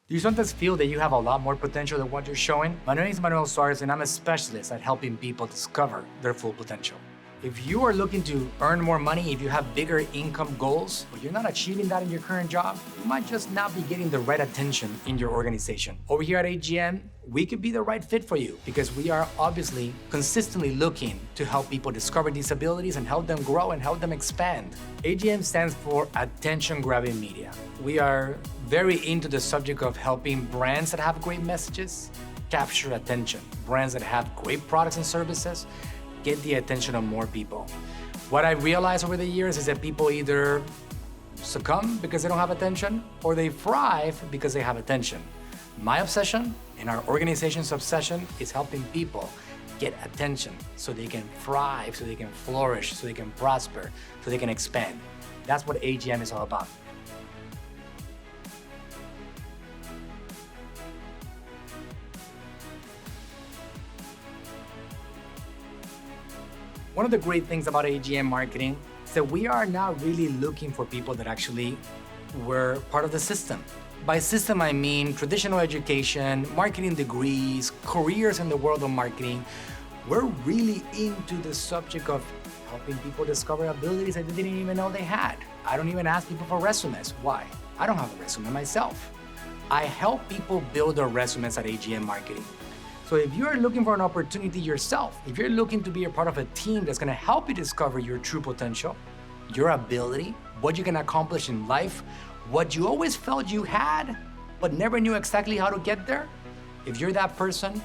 Do you sometimes feel that you have a lot more potential than what you're showing? My name is Manuel Suarez, and I'm a specialist at helping people discover their full potential. If you are looking to earn more money, if you have bigger income goals, but you're not achieving that in your current job, you might just not be getting the right attention in your organization. Over here at AGM, we could be the right fit for you because we are obviously consistently looking to help people discover these abilities and help them grow and help them expand. AGM stands for Attention Grabbing Media. We are very into the subject of helping brands that have great messages capture attention, brands that have great products and services get the attention of more people. What I realized over the years is that people either succumb because they don't have attention or they thrive because they have attention. My obsession and our organization's obsession is helping people get attention so they can thrive, so they can flourish, so they can prosper, so they can expand. That's what AGM is all about. One of the great things about AGM marketing is that we are now really looking for people that actually were part of the system. By system, I mean traditional education, marketing degrees, careers in the world of marketing. We're really into the subject of helping people discover abilities that they didn't even know they had. I don't even ask people for resumes. Why? I don't have a resume myself. I help people build their resumes at AGM Marketing. So if you're looking for an opportunity yourself, if you're looking to be a part of a team that's gonna help you discover your true potential, your ability, what you can accomplish in life, what you always felt you had, but never knew exactly how to get there, if you're that person,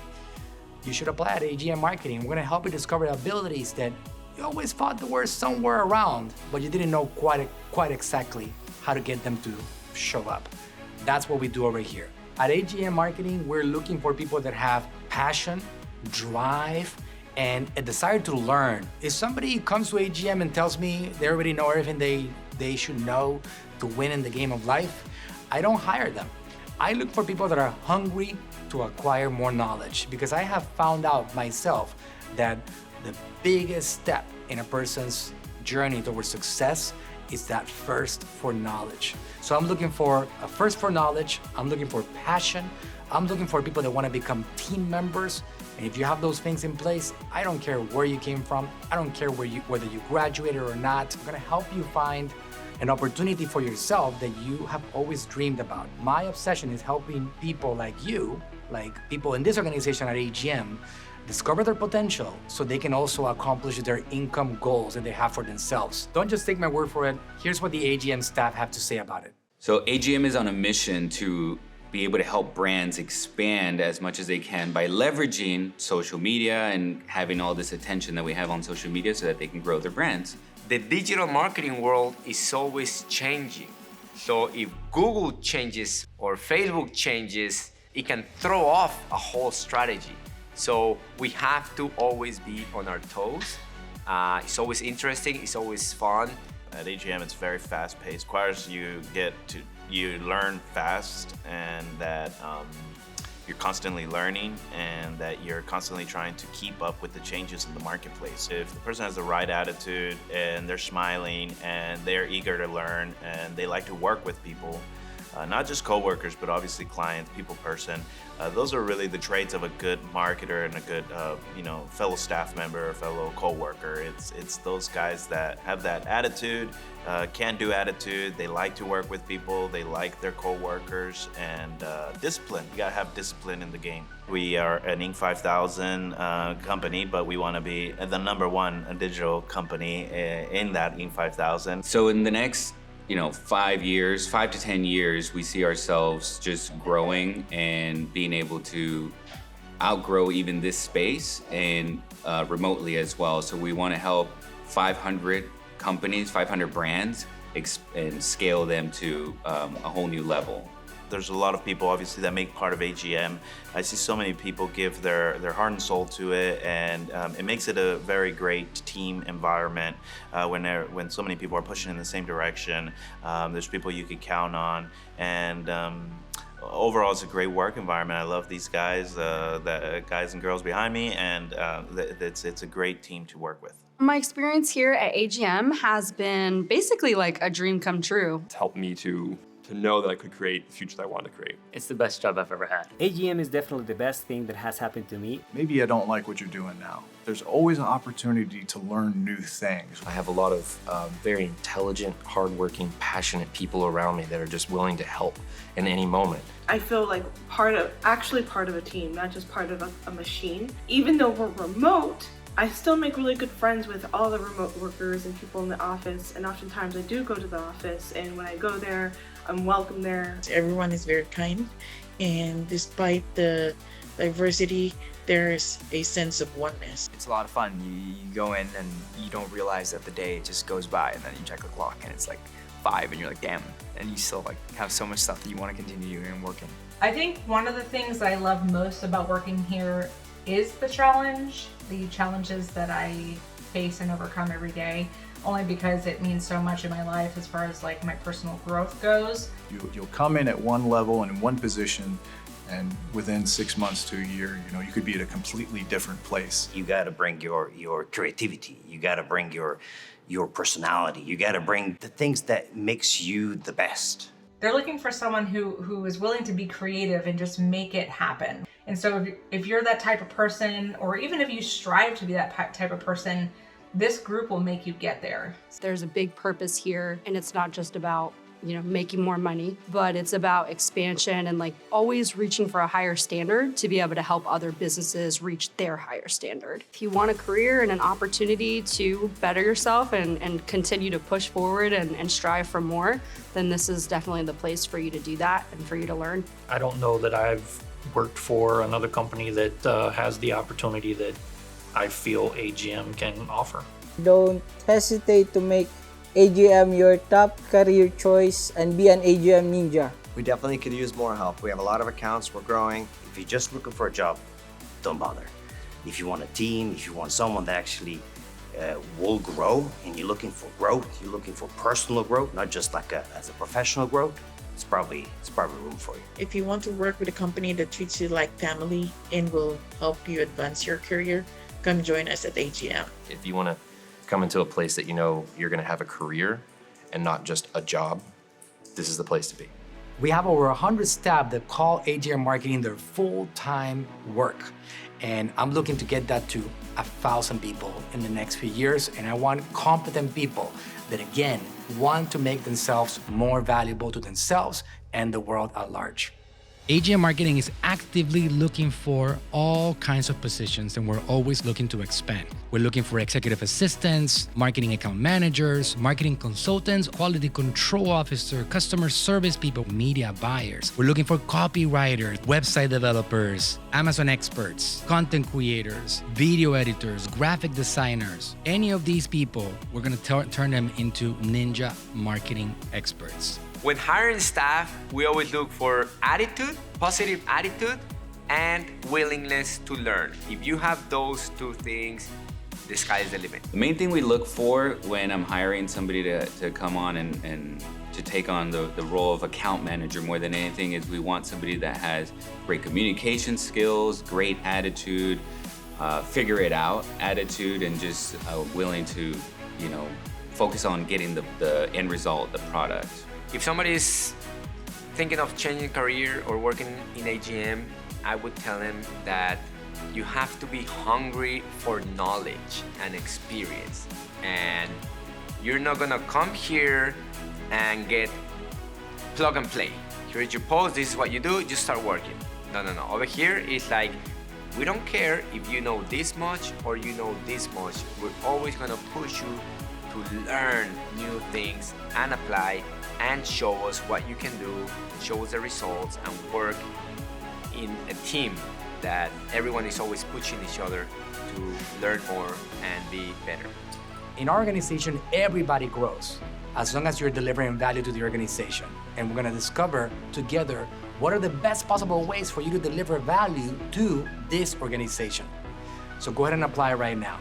you should apply at AGM Marketing. We're gonna help you discover abilities that you always thought they were somewhere around, but you didn't know quite exactly how to get them to show up. That's what we do over here. At AGM Marketing, we're looking for people that have passion, drive, and a desire to learn. If somebody comes to AGM and tells me they already know everything they should know to win in the game of life, I don't hire them. I look for people that are hungry to acquire more knowledge because I have found out myself that the biggest step in a person's journey towards success is that thirst for knowledge. So I'm looking for a thirst for knowledge, I'm looking for passion, I'm looking for people that want to become team members. And if you have those things in place, I don't care where you came from, I don't care whether you graduated or not, I'm gonna help you find an opportunity for yourself that you have always dreamed about. My obsession is helping people like you, like people in this organization at AGM, discover their potential so they can also accomplish their income goals that they have for themselves. Don't just take my word for it. Here's what the AGM staff have to say about it. So AGM is on a mission to be able to help brands expand as much as they can by leveraging social media and having all this attention that we have on social media so that they can grow their brands. The digital marketing world is always changing. So if Google changes or Facebook changes, it can throw off a whole strategy. So we have to always be on our toes. It's always interesting, it's always fun. At AGM, it's very fast-paced. Requires you learn fast, and that you're constantly learning, and that you're constantly trying to keep up with the changes in the marketplace. If the person has the right attitude and they're smiling and they're eager to learn and they like to work with people, not just coworkers, but obviously clients, people person. Those are really the traits of a good marketer and a good, fellow staff member, or fellow coworker. It's those guys that have that attitude, can-do attitude. They like to work with people. They like their coworkers, and discipline. You gotta have discipline in the game. We are an Inc. 5000 company, but we want to be the #1 digital company in that Inc. 5000. So in the next 5 to 10 years, we see ourselves just growing and being able to outgrow even this space and remotely as well. So we want to help 500 companies, 500 brands and scale them to a whole new level. There's a lot of people, obviously, that make part of AGM. I see so many people give their heart and soul to it, and it makes it a very great team environment when so many people are pushing in the same direction. There's people you can count on, and overall, it's a great work environment. I love these guys, the guys and girls behind me, and it's a great team to work with. My experience here at AGM has been basically like a dream come true. It's helped me to to know that I could create the future that I wanted to create. It's the best job I've ever had. AGM is definitely the best thing that has happened to me. Maybe I don't like what you're doing now. There's always an opportunity to learn new things. I have a lot of very intelligent, hardworking, passionate people around me that are just willing to help in any moment. I feel like actually part of a team, not just part of a machine. Even though we're remote, I still make really good friends with all the remote workers and people in the office, and oftentimes I do go to the office, and when I go there, I'm welcome there. Everyone is very kind, and despite the diversity, there's a sense of oneness. It's a lot of fun. You go in and you don't realize that the day just goes by, and then you check the clock and it's like 5 and you're like, damn, and you still like have so much stuff that you want to continue doing and working. I think one of the things I love most about working here is the challenges that I face and overcome every day, only because it means so much in my life as far as like my personal growth goes. You'll come in at one level and in one position, and within 6 months to a year, you could be at a completely different place. You got to bring your creativity. You got to bring your personality. You got to bring the things that makes you the best. They're looking for someone who is willing to be creative and just make it happen. And so if you're that type of person, or even if you strive to be that type of person, this group will make you get there. There's a big purpose here, and it's not just about making more money, but it's about expansion and like always reaching for a higher standard to be able to help other businesses reach their higher standard. If you want a career and an opportunity to better yourself and continue to push forward and strive for more, then this is definitely the place for you to do that and for you to learn. I don't know that I've worked for another company that has the opportunity that I feel AGM can offer. Don't hesitate to make AGM your top career choice and be an AGM ninja. We definitely could use more help. We have a lot of accounts, we're growing. If you're just looking for a job, don't bother. If you want a team, if you want someone that actually will grow, and you're looking for growth, you're looking for personal growth, not just like as a professional growth, it's probably room for you. If you want to work with a company that treats you like family and will help you advance your career, come join us at AGM. If you want to come into a place that you're going to have a career and not just a job, this is the place to be. We have over 100 staff that call AGM marketing their full-time work. And I'm looking to get that to 1,000 people in the next few years. And I want competent people that, again, want to make themselves more valuable to themselves and the world at large. AGM Marketing is actively looking for all kinds of positions, and we're always looking to expand. We're looking for executive assistants, marketing account managers, marketing consultants, quality control officer, customer service people, media buyers. We're looking for copywriters, website developers, Amazon experts, content creators, video editors, graphic designers. Any of these people, we're going to turn them into ninja marketing experts. When hiring staff, we always look for attitude, positive attitude, and willingness to learn. If you have those two things, the sky is the limit. The main thing we look for when I'm hiring somebody to come on and to take on the role of account manager more than anything is we want somebody that has great communication skills, great attitude, figure it out attitude, and just willing to, focus on getting the end result, the product. If somebody is thinking of changing career or working in AGM, I would tell them that you have to be hungry for knowledge and experience. And you're not gonna come here and get plug and play. Here's your post, this is what you do, just start working. No. Over here, it's like, we don't care if you know this much or you know this much. We're always gonna push you to learn new things and apply and show us what you can do, show us the results, and work in a team that everyone is always pushing each other to learn more and be better. In our organization, everybody grows as long as you're delivering value to the organization. And we're gonna discover together what are the best possible ways for you to deliver value to this organization. So go ahead and apply right now.